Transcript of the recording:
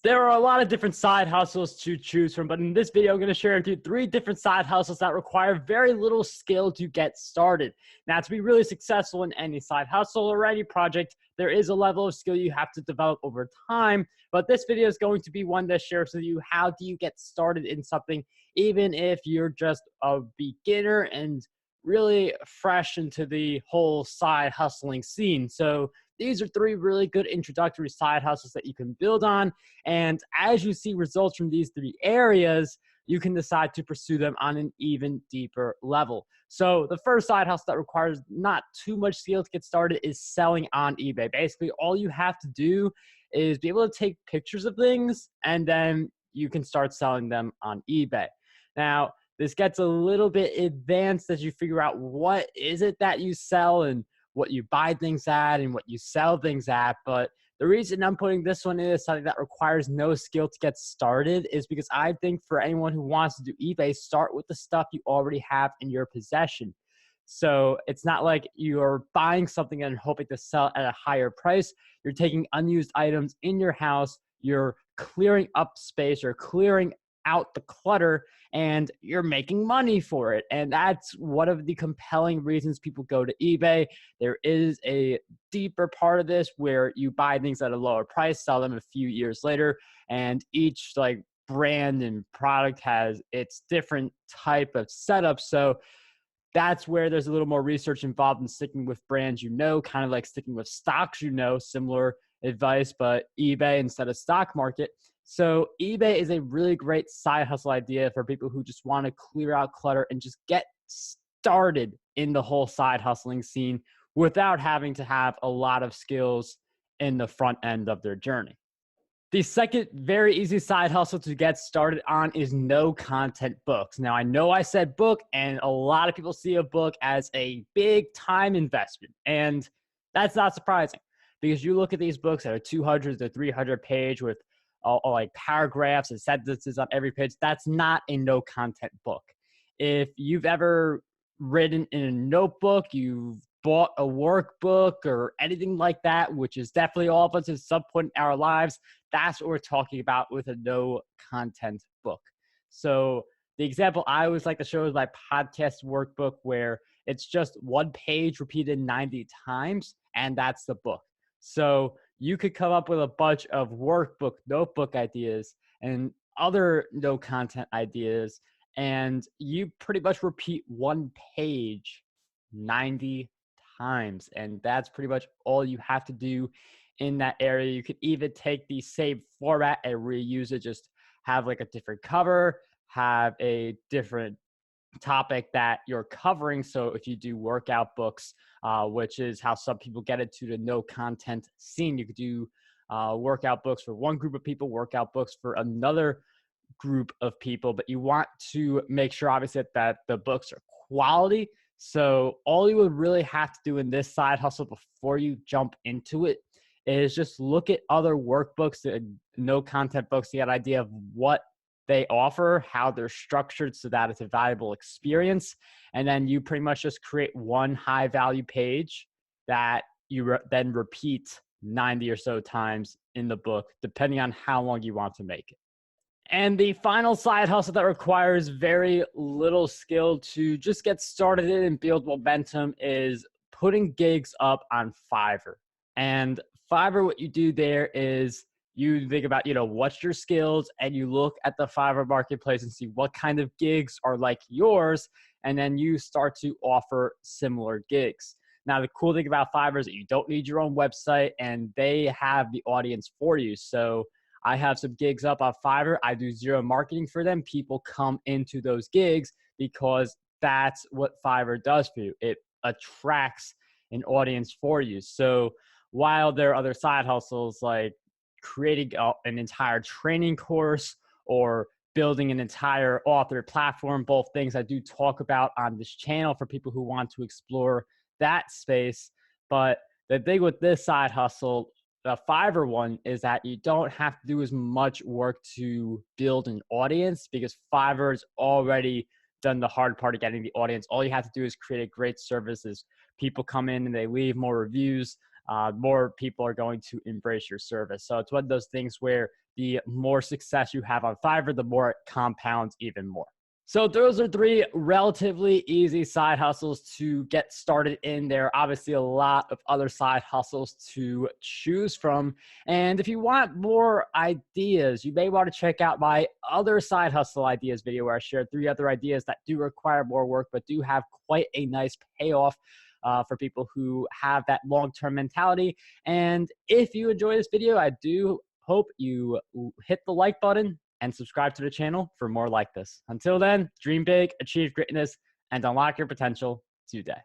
There are a lot of different side hustles to choose from, but in this video, I'm going to share with you 3 different side hustles that require very little skill to get started. Now, to be really successful in any side hustle or any project, there is a level of skill you have to develop over time, but this video is going to be one that shares with you how do you get started in something, even if you're just a beginner and really fresh into the whole side hustling scene. So these are 3 really good introductory side hustles that you can build on. And as you see results from these 3 areas, you can decide to pursue them on an even deeper level. So the first side hustle that requires not too much skill to get started is selling on eBay. Basically, all you have to do is be able to take pictures of things, and then you can start selling them on eBay. Now, this gets a little bit advanced as you figure out what is it that you sell and what you buy things at and what you sell things at. But the reason I'm putting this one in as something that requires no skill to get started is because I think for anyone who wants to do eBay, start with the stuff you already have in your possession. So it's not like you're buying something and hoping to sell at a higher price. You're taking unused items in your house, you're clearing up space, or clearing out the clutter, and you're making money for it. And that's one of the compelling reasons people go to eBay. There is a deeper part of this where you buy things at a lower price, sell them a few years later, and each brand and product has its different type of setup. So that's where there's a little more research involved in sticking with brands, kind of like sticking with stocks, similar advice, but eBay instead of stock market. So eBay is a really great side hustle idea for people who just want to clear out clutter and just get started in the whole side hustling scene without having to have a lot of skills in the front end of their journey. The second very easy side hustle to get started on is no content books. Now, I know I said book, and a lot of people see a book as a big time investment, and that's not surprising because you look at these books that are 200 to 300 page with all paragraphs and sentences on every page. That's not a no content book. If you've ever written in a notebook, you've bought a workbook or anything like that, which is definitely all of us at some point in our lives, that's what we're talking about with a no content book. So the example I always like to show is my podcast workbook, where it's just one page repeated 90 times, and that's the book. So you could come up with a bunch of workbook, notebook ideas and other no content ideas, and you pretty much repeat one page 90 times. And that's pretty much all you have to do in that area. You could even take the same format and reuse it, just have a different cover, have a different topic that you're covering. So if you do workout books, which is how some people get into the no content scene, you could do workout books for one group of people, workout books for another group of people, but you want to make sure obviously that the books are quality. So all you would really have to do in this side hustle before you jump into it is just look at other workbooks and no content books to get an idea of what they offer, how they're structured so that it's a valuable experience. And then you pretty much just create one high value page that you then repeat 90 or so times in the book, depending on how long you want to make it. And the final side hustle that requires very little skill to just get started in and build momentum is putting gigs up on Fiverr. And Fiverr, what you do there is you think about, what's your skills, and you look at the Fiverr marketplace and see what kind of gigs are like yours, and then you start to offer similar gigs. Now, the cool thing about Fiverr is that you don't need your own website, and they have the audience for you. So I have some gigs up on Fiverr. I do zero marketing for them. People come into those gigs because that's what Fiverr does for you. It attracts an audience for you. So while there are other side hustles like creating an entire training course or building an entire author platform, both things I do talk about on this channel for people who want to explore that space. But the thing with this side hustle, the Fiverr one, is that you don't have to do as much work to build an audience because Fiverr has already done the hard part of getting the audience. All you have to do is create a great service. As people come in and they leave more reviews, more people are going to embrace your service. So it's one of those things where the more success you have on Fiverr, the more it compounds even more. So those are three relatively easy side hustles to get started in. There are obviously a lot of other side hustles to choose from. And if you want more ideas, you may want to check out my other side hustle ideas video where I shared 3 other ideas that do require more work, but do have quite a nice payoff for people who have that long-term mentality. And if you enjoy this video, I do hope you hit the like button and subscribe to the channel for more like this. Until then, dream big, achieve greatness, and unlock your potential today.